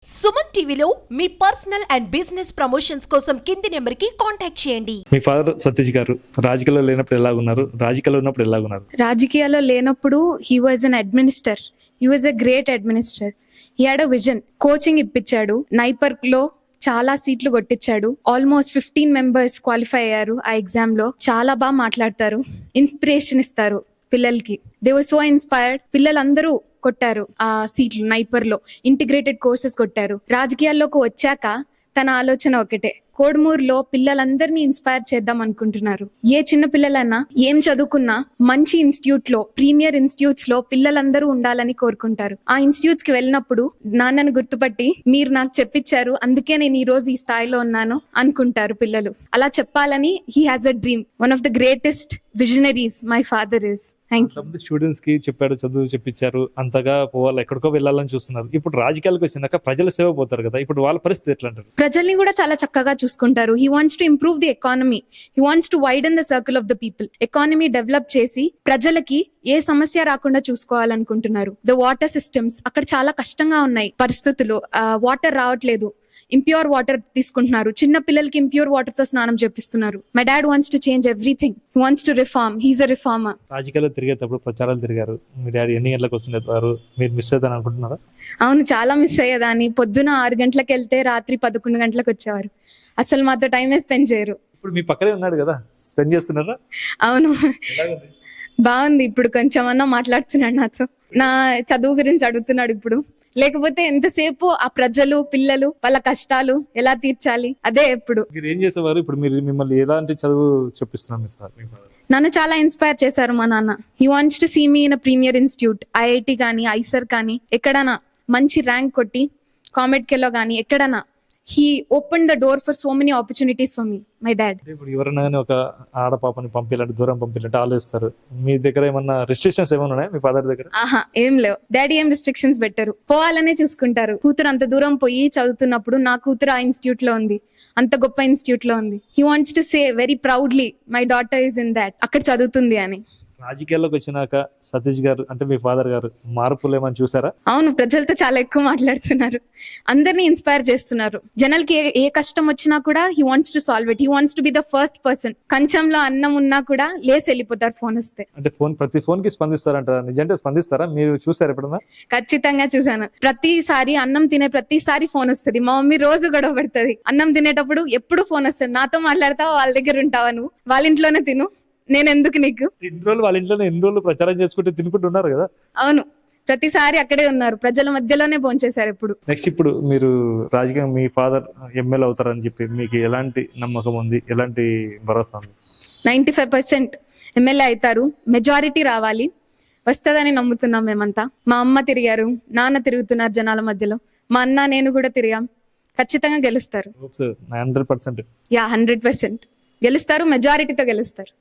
సుమన్ టీవీలో మీ personal and business promotions కోసం కింది నెంబర్కి కాంటాక్ట్ చేయండి. మీ ఫాదర్ సతీష్ గారు రాజకీయాల్లో లేనప్పుడు ఎలాగున్నారు, రాజకీయాల్లో ఉన్నప్పుడు ఎలాగున్నారు? రాజకీయాల్లో లేనప్పుడు he was an administer. He was a great administer. He had a vision. Coaching ఇప్పించాడు. నైపర్ లో చాలా సీట్లు కొట్టించాడు. ఆల్మోస్ట్ 15 మెంబర్స్ క్వాలిఫై అయ్యారు ఆ ఎగ్జామ్ లో. చాలా బాగా మాట్లాడతారు, ఇన్స్పిరేషన్ ఇస్తారు పిల్లలకి. They were so inspired. పిల్లలందరూ కొట్టారు ఆ సీట్లు. నైపర్ లో ఇంటిగ్రేటెడ్ కోర్సెస్ కొట్టారు. రాజకీయాల్లోకి వచ్చాక తన ఆలోచన ఒకటే, కోడుమూరులో పిల్లలందరినీ ఇన్స్పైర్ చేద్దాం అనుకుంటున్నారు. ఏ చిన్న పిల్లలన్నా ఏం చదువుకున్నా మంచి ఇన్స్టిట్యూట్ లో, ప్రీమియర్ ఇన్స్టిట్యూట్స్ లో పిల్లలందరూ ఉండాలని కోరుకుంటారు. ఆ ఇన్స్టిట్యూట్స్ కి వెళ్ళినప్పుడు నాన్నను గుర్తుపట్టి మీరు నాకు చెప్పించారు, అందుకే నేను ఈ రోజు ఈ స్థాయిలో ఉన్నాను అనుకుంటారు పిల్లలు. అలా చెప్పాలని he has a dream. One of the greatest visionaries my father is. Students కి చెప్పాడు, చదువు చెప్పించారు, అంతగా పోవాలి, ఎక్కడికో వెళ్ళాలని చూస్తున్నారు. ఇప్పుడు రాజకీయాలకు వచ్చినాక ప్రజల సేవ పోతారు కదా, ఇప్పుడు వాళ్ళ పరిస్థితి ఎట్లా అంటారు? ప్రజల్ని కూడా చాలా చక్కగా చూసుకుంటారు. He wants to improve the economy. He wants to వైడన్ the circle of the people. Economy develop చేసి ప్రజలకి ఏ సమస్య రాకుండా చూసుకోవాలనుకుంటున్నారు. ద వాటర్ సిస్టమ్స్ అక్కడ చాలా కష్టంగా ఉన్నాయి పరిస్థితులు. వాటర్ రావట్లేదు. ఇంప్యూర్ వాటర్ తీసుకుంటున్నారు. చిన్న పిల్లలకి ఇంప్యూర్ వాటర్ తో స్నానం చేపిస్తున్నారు. My dad wants to change everything. He wants to reform. He's a reformer. రాజకీయాల్లో తిరిగేటప్పుడు ప్రచారాలు తిరిగారు. మీ డాడీ ఎన్ని గంటలకు వస్తుండేవారు? మీరు మిస్ అవుతాను అనుకుంటున్నారా? అవును, చాలా మిస్ అయ్యేదాన్ని. పొద్దున 6 గంటలకు వెళ్తే రాత్రి 11 గంటలకు వచ్చేవారు. అసలు మాతో టైమే స్పెండ్ చేయరు. ఇప్పుడు మీ పక్కనే ఉన్నాడు కదా, స్పెండ్ చేస్తున్నారా? అవును, బాగుంది. ఇప్పుడు కొంచెం అన్నా మాట్లాడుతున్నాడు నాతో. నా చదువు గురించి అడుగుతున్నాడు ఇప్పుడు. లేకపోతే ఎంతసేపు ఆ ప్రజలు, పిల్లలు, వాళ్ళ కష్టాలు ఎలా తీర్చాలి అదే ఎప్పుడు. మీరు ఏం చేసేవారు? ఇప్పుడు మీరు మిమ్మల్ని ఎలాంటి చదువు చెప్పిస్తున్నాను సార్? నన్ను చాలా ఇన్స్పైర్ చేశారు మా నాన్న. He wants to see me in premier institute. IIT కానీ, ఐసర్ కానీ, ఎక్కడైనా మంచి ర్యాంక్ కొట్టి కామెడ్కేలో కానీ ఎక్కడైనా. He open the door for so many opportunities for me, my dad. ఇప్పుడు ఎవరైనా ఒక ఆడపాపని పంపించాలంటే, దూరం పంపించాలంటే ఆలోచిస్తారు. మీ దగ్గర ఏమన్నా రిస్ట్రిక్షన్స్ ఏమైనా ఉన్నాయా మీ ఫాదర్ దగ్గర? ఆహా, ఏం లేవు. డాడీ ఏం రిస్ట్రిక్షన్స్ పెట్టరు. పోవాలనే చూసుకుంటారు. కూతురు అంత దూరం పోయి చదువుతున్నప్పుడు నా కూతురు ఆ ఇన్స్టిట్యూట్ లో ఉంది, అంత గొప్ప ఇన్స్టిట్యూట్ లో ఉంది. He wants to say very proudly, my daughter is in that, అక్కడ చదువుతుంది అని. రాజకీయాల్లోకి వచ్చినాక సతీష్ గారు అంటే మీ ఫాదర్ గారు మార్పులు ఏమైనా చూసారా? అవును, ప్రజలతో చాలా ఎక్కువ మాట్లాడుతున్నారు. అందరినీ ఇన్స్పైర్ చేస్తున్నారు. జనాలకి ఏ కష్టం వచ్చినా కూడా he wants to solve it. He wants to be the first person. కంచంలో అన్నం ఉన్నా కూడా లేసి వెళ్ళిపోతారు ఫోన్ వస్తే. అంటే ప్రతి ఫోన్ కి స్పందిస్తారంటారా? నిజంగా స్పందిస్తారా? మీరు చూసారు ఎప్పుడన్నా? ఖచ్చితంగా చూసాను. ప్రతిసారి అన్నం తినే ప్రతిసారి ఫోన్ వస్తుంది. మా మమ్మీ రోజు గొడవ పెడుతుంది. అన్నం తినేటప్పుడు ఎప్పుడు ఫోన్ వస్తుంది. నాతో మాట్లాడతావా, వాళ్ళ దగ్గర ఉంటావా, నువ్వు వాళ్ళ ఇంట్లోనే తిను, నేను ఎందుకు నీకు. ఇన్ని రోజులు వాళ్ళ ఇంట్లోనే ఎన్ని రోజులు ప్రచారం చేసుకుంటూ తినుకుంటున్నారు కదా? అవును, ప్రతిసారి అక్కడే ఉన్నారు. ప్రజల మధ్యలోనే భోంచేశారు ఎప్పుడు. నెక్స్ట్ ఇప్పుడు మీరు రాజకీయం, మీ ఫాదర్ ఎమ్మెల్యే అవుతారని చెప్పి మీకు ఎలాంటి నమ్మకం ఉంది, ఎలాంటి భరోసా ఉంది? 95% ఎమ్మెల్యే అవుతారు. మెజారిటీ రావాలి, వస్తుందని నమ్ముతున్నాం మేమంతా. మా అమ్మ తిరిగారు, నాన్న తిరుగుతున్నారు జనాల మధ్యలో. మా అన్న, నేను కూడా తిరిగాం. ఖచ్చితంగా గెలుస్తారు. 100%. యా, 100% గెలుస్తారు. మెజారిటీతో గెలుస్తారు.